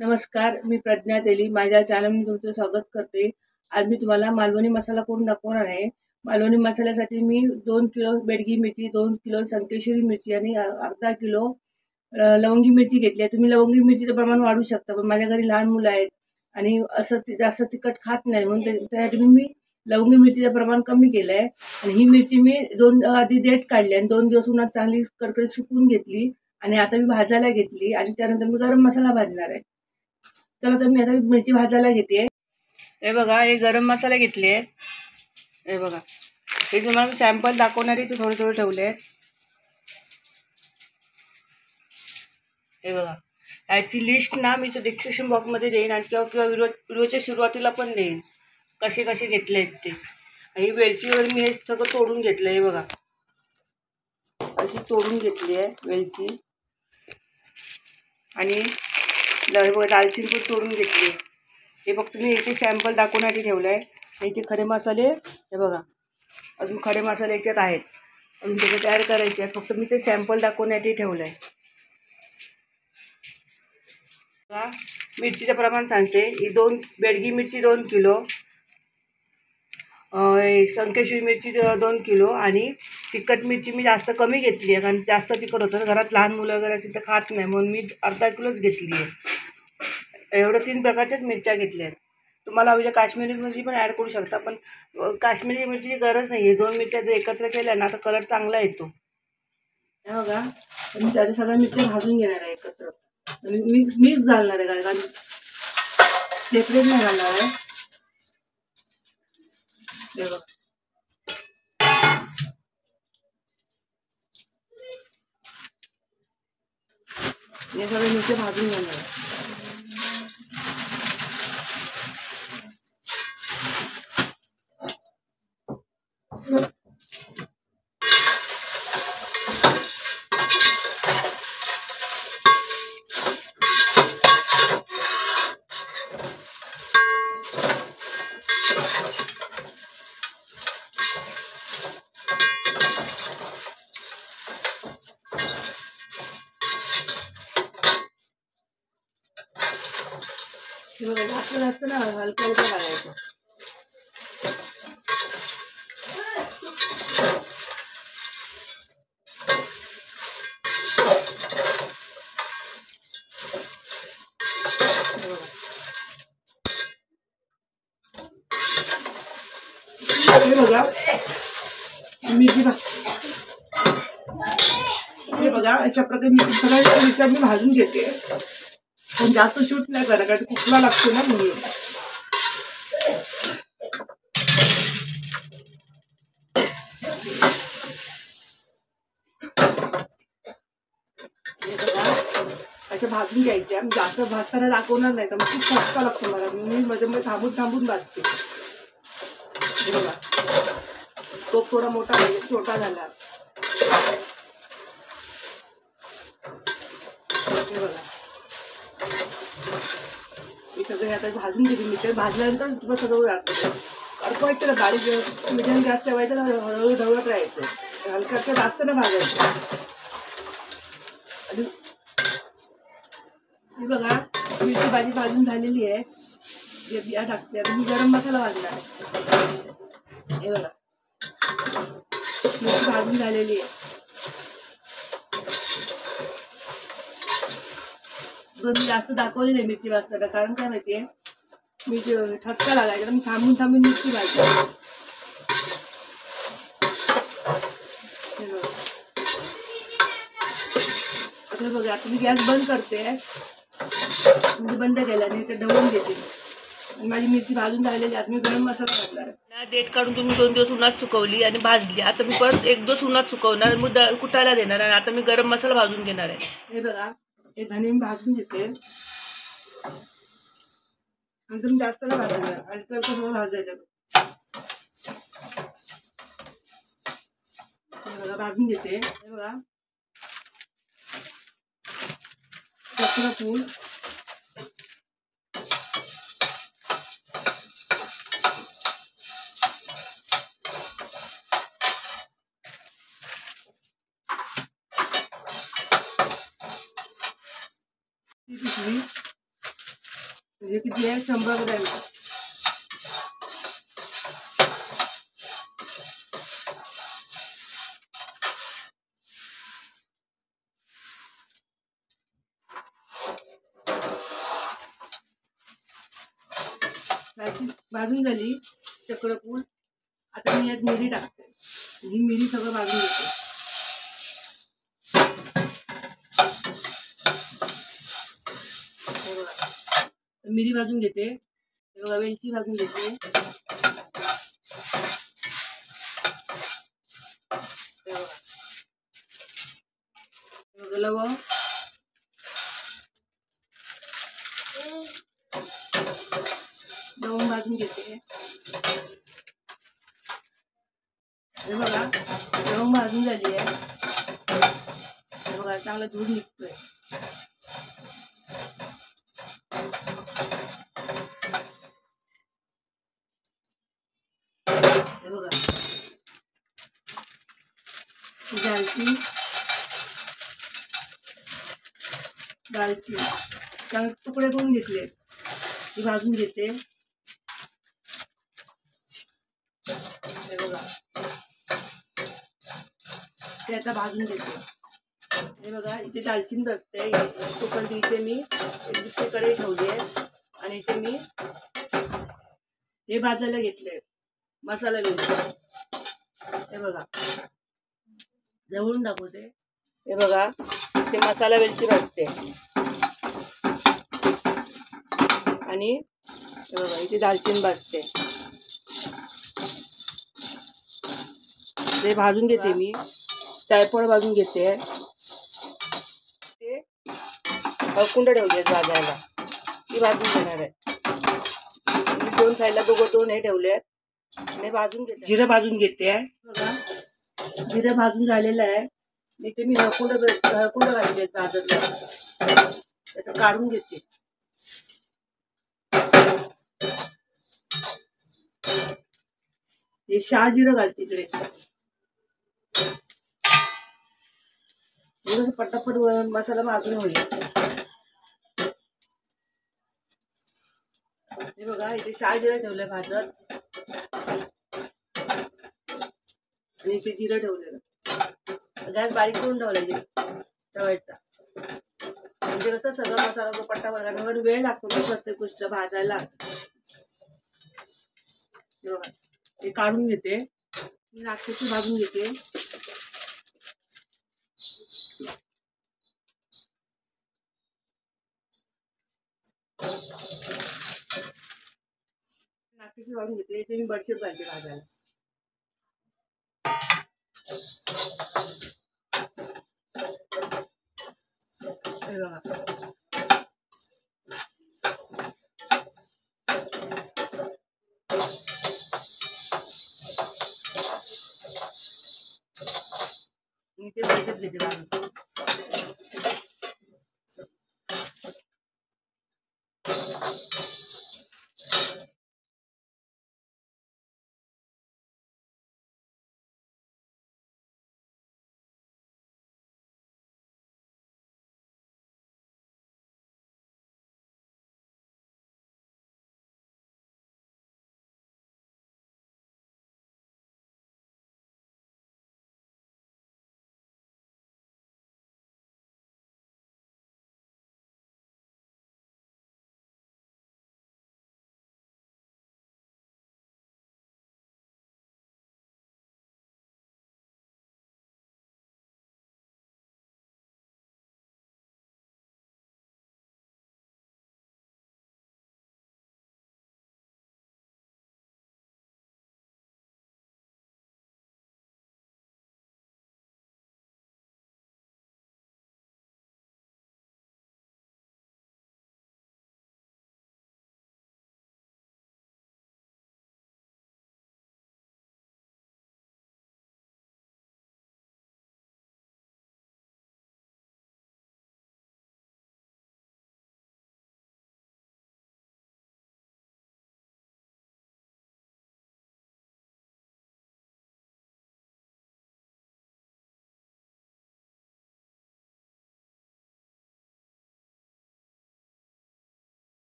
नमस्कार, मी प्रज्ञा तेली माझ्या चॅनलमध्ये तुमचं स्वागत करते। आज मी तुम्हाला मालवणी मसाला करून दाखवणार आहे। मालवणी मसाल्यासाठी मी 2 किलो बेडगी मिरची, 2 किलो संकेश्वरी मिरची आणि अर्धा किलो लवंगी मिरची घेतली आहे। तुम्ही लवंगी मिरचीचं प्रमाण वाढवू शकता, पण माझ्या घरी लहान मुलं आहेत आणि असं जास्त तिखट खात नाही, म्हणून त्यासाठी मी लवंगी मिरचीचं प्रमाण कमी केलं आहे। आणि ही मिरची मी आधी देठ काढली आणि 2 दिवस उन्हात चांगली कडकडीत सुकवून घेतली आणि आता मी भाजायला घेतली आणि त्यानंतर मी गरम मसाला भाजणार आहे। चला तर मी आता मिरची भाजायला घेते। हे बघा, हे गरम मसाला घेतले। हे बघा, हे तुम्हाला सॅम्पल दाखवणारे ते थोडे थोडे ठेवले। हे बघा, याची लिस्ट ना मी डिस्क्रिप्शन बॉक्समध्ये देईन आणि किंवा व्हिडिओच्या सुरुवातीला पण देईन कसे कसे घेतले आहेत ते। ही वेलची वगैरे मी हे सगळं तोडून घेतलं। हे बघा, अशी तोडून घेतली आहे वेलची आणि दालचिनी पण तोडून घेतली। हे फक्त मी इथे सॅम्पल दाखवण्यासाठी ठेवलं आहे। इथे खडे मसाले, हे बघा, अजून खडे मसाले याच्यात आहेत, अजून त्याचे तयार करायचे आहेत, फक्त मी ते सॅम्पल दाखवण्यासाठी ठेवलं आहे। मिरचीचं प्रमाण सांगते। ही बेडगी मिरची 2 किलो, संकेश्वरी मिरची 2 किलो आणि तिखट मिरची मी जास्त कमी घेतली आहे, कारण जास्त तिखट होतं, घरात लहान मुलं वगैरे असेल तर खात नाही, म्हणून मी अर्धा किलोच घेतली आहे। एवढं 3 प्रकारच्याच मिरच्या घेतल्या आहेत। तुम्हाला हवी तर काश्मीरी मिरची पण ॲड करू शकता, पण काश्मीरी मिरचीची गरज नाही आहे। 2 मिरच्या जर एकत्र केल्या ना तर कलर चांगला येतो। हे बघा, मी त्याच्या सगळ्या मिरच्या भाजून घेणार आहे एकत्र। मिक्स घालणार आहे, कारण सेपरेट नाही घालणार आहे। हे बघा, हे सगळे मिरच्या भाजून घेणार आहे। हे बघा, जास्त जास्त ना हलका हलका घालायचं। हे बघा, मिरची हे बघा, अशा प्रकारे मी सगळ्या मिरच्या मी भाजून घेते, पण जास्त शूट नाही करा, कारण कुकला लागतो ना म्हणून। अशा भाजून घ्यायच्या, जास्त भाजताना दाखवणार नाही तर मग खूप चटका लागतो मला, मी मध्ये मध्ये थांबून थांबून भाजते। हे बघा, तो थोडा मोठा पाहिजे, छोटा झाला। हे बघा, हे सगळे आता भाजून घेतली मिरची। भाजल्यानंतर तुम्हाला सगळं लागतं कडकवायचं ना, बारीक मिडियम गॅस ठेवायचं ना, हळूहळू ढवळत राहायचं, हलकं जास्त ना भाजायचं। आणि हे बघा, मिरची भाजी भाजून झालेली आहे, हे बिया टाकते। आता मी गरम मसाला भाजणार आहे। हे बघा, मिरची भाजून झालेली आहे। मी जास्त दाखवली नाही मिरची भाजताना, कारण काय माहितीये, मिरची ठसका लागायचा तर मी थांबून थांबून मिरची भाजते। आता बघा, आता मी गॅस बंद करते, म्हणजे बंद केल्याने ते ढवळून घेते। माझी मिरची भाजून झालेली, आता मी गरम मसाला घालणार आहे। देठ काढून तुम्ही 2 दिवस उन्हात सुकवली आणि भाजली, आता मी परत 1 दिवस उन्हात सुकवणार, मग कुटायला देणार आणि आता मी गरम मसाला भाजून घेणार आहे। हे बघा, हे धणे मी भाजून घेते, एकदम जास्त नाही भाजायचं, हलकं सगळं भाजायचं। हे बघा, भाजून घेते। हे बघा, फूल, पिशवी, हे किती आहे 100 ग्रॅम. भाजून झाली चक्रफूल. आता मी यात मिरी टाकते. ही मिरी सगळं भाजून घेते. मिरी भाजून घेते. वेलची भाजून घेते. लवंग, लवंग भाजून घेते. हे बघा लवंग भाजून झाली आहे. हे बघा चांगलं दूध निघतोय. हे बघा दालचिनी चांगले तुकडे करून घेतले. ती भाजून घेते. हे बघा ते आता भाजून घेते. हे बघा इथे दालचिनी बसते. तोपर्यंत इथे मी एक दुसरी कढई ठेवली आहे आणि इथे मी हे भाजायला घेतले मसाला वेलची. हे बघा जवळून दाखवते. हे बघा ते मसाला वेलची भाजते आणि हे बघा इथे दालचिनी भाजते. ते भाजून घेते मी. जायफळ भाजून घेते. ते कुंड ठेवले भाजायला ती भाजून घेणार आहे. मी 2 खायला दोन हे ठेवले आहेत आणि भाजून घेते. जिरं भाजून घेते. बघा जिरं भाजून झालेलं आहे. इथे मी हळकुंड घातले भाजतला. त्याचं काढून घेते. हे शहाजिरं घालते इकडे. पटापट मसाला भाजून होईल. हे बघा इथे शहाजिरं ठेवलंय भाजत आणि इथे जिरं ठेवलेलं. गॅस बारीक करून ठेवायचा. म्हणजे कसं सगळा मसाला जो पट्टा भरला वेळ लागतो ना प्रत्येक गोष्ट भाजायला. हे काढून घेते. मी राक्षसी भाजून घेते. राक्षसी भाजून घेते. इथे मी बडीशेप घालते भाजायला. मी ते बडीशेप घेते.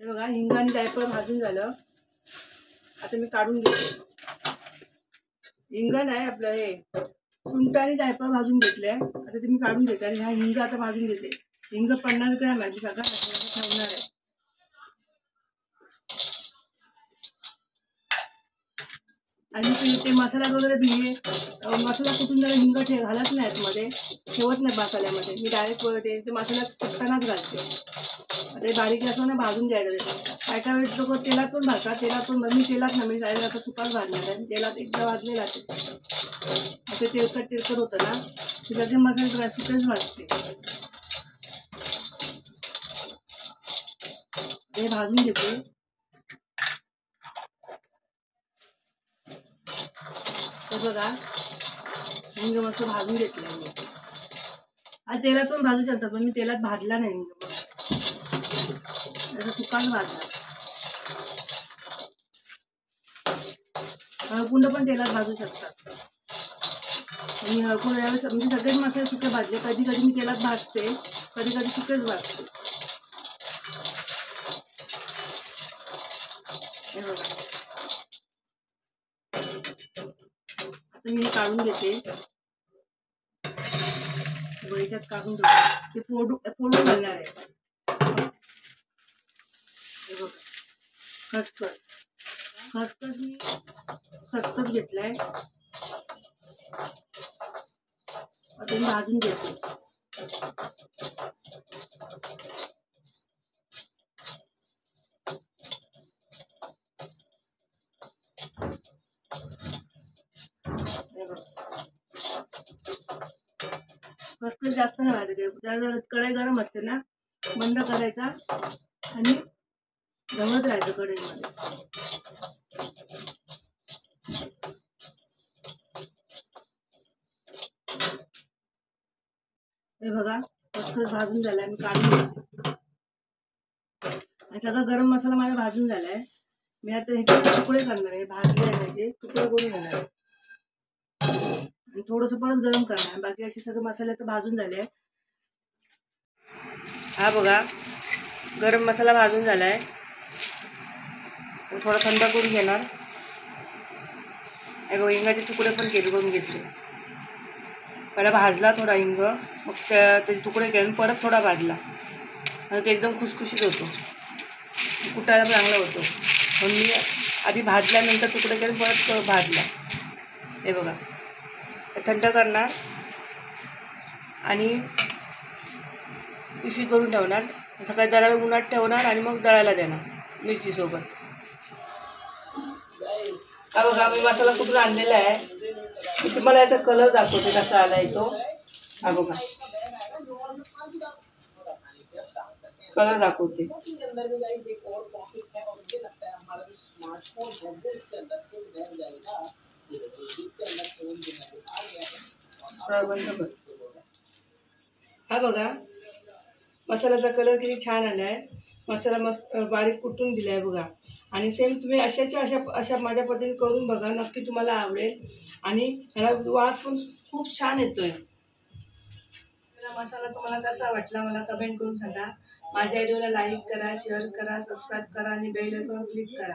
हे बघा, हिंग आणि जायफळ भाजून झालं. आता मी काढून घेते. हिंग नाही, आपलं हे सुंठ आणि जायफळ भाजून घेतले. आता ते मी काढून घेते आणि हा हिंग आता भाजून घेते. हिंग 50 ग्रॅम आहे, सगळं ठेवणार आहे. आणि ते मसाला वगैरे दिले, मसाला कुठून जरा हिंग घालत नाही मध्ये, ठेवत नाही मसाल्यामध्ये. मी डायरेक्ट ते मसाला कुटतानाच घालते. ते बारीक असं ना भाजून द्यायला. काय काय वेळेस लोक तेलातून भाजतात, मी तेलात ना, मी डायरेक्ट आता तुपात भाजणार आहे. तेलात एकदा भाजले जाते, ते तेलकट होतं ना, ते सगळे मसाले ड्रायफ्रूटच भाजते. ते भाजून घेते. तर बघा, हिंग मस्त भाजून घेतलं मी. आणि तेलातून भाजू शकतात, पण मी तेलात भाजला नाही हिंग, त्याचा सुकाच भाजला. हळकुंड पण तेलात भाजू शकतात. आणि हळकुंड म्हणजे सगळेच मसाले सुके भाजले. कधी कधी मी तेलात भाजते, कधी कधी सुकेच भाजते. हे बघा, आता मी हे काढून घेते. याच्यात काढून घेते, ते फोडून घालणार आहे. हे बघा, खसखस मी खसखस घेतलाय. आता मी भाजून घेते. खसखस जास्त नाही भाजायचं, कढई गरम असते ना, बंद करायचा आणि ढवळत राहायचं कढईमध्ये. हे बघा, खसखस भाजून झालाय, मी काढून घेते. सगळा गरम मसाला माझा भाजून झालाय. मी आता ह्याचे तुकडे करणार आहे, भाजले ह्याचे तुकडे करून घेणार आहे आणि थोडंसं परत गरम करणार. बाकी असे सगळे मसाले तर भाजून झाले. हा बघा, गरम मसाला भाजून झालाय. थोडा थंड करून घेणार. हे बघा, हिंगाचे तुकडे पण करून घेतले. पहिला भाजला थोडा हिंग, मग त्याचे तुकडे केले, परत थोडा भाजला. आणि ते एकदम खुसखुशीत होतो, कुटायला चांगला होतो. म्हणून मी आधी भाजल्यानंतर तुकडे केले, परत भाजला. हे बघा, थंड करणार आणि पिशवीत भरून ठेवणार. सकाळी जरा उन्हात ठेवणार आणि मग दळायला देणार मिरचीसोबत. हा बघा, मी मसाला कुठून आणलेला आहे. मी तुम्हाला याचा कलर दाखवते कसा आलाय तो. हा बघा, कलर दाखवते. हा बघा, मसाल्याचा कलर किती छान आलाय. मसाला मस्त बारीक कुटून दिलाय बघा. आणि सेम तुम्ही अशा माझ्या पद्धतीने करून बघा, नक्की तुम्हाला आवडेल. आणि ह्याला वास पण खूप छान येतोय. मसाला तुम्हाला कसा वाटला मला कमेंट करून सांगा. माझ्या व्हिडिओला लाईक करा, शेअर करा, सबस्क्राईब करा आणि बेल आयकॉन क्लिक करा.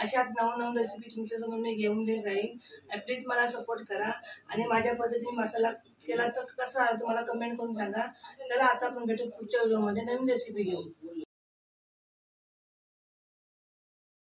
अशा नवनवीन रेसिपी तुमच्यासमोर मी घेऊन देत राहील. प्लीज मला सपोर्ट करा. आणि माझ्या पद्धतीने मसाला केला तर कसा तुम्हाला कमेंट करून सांगा. चला, आता आपण भेटू पुढच्या व्हिडिओमध्ये नवीन रेसिपी घेऊन.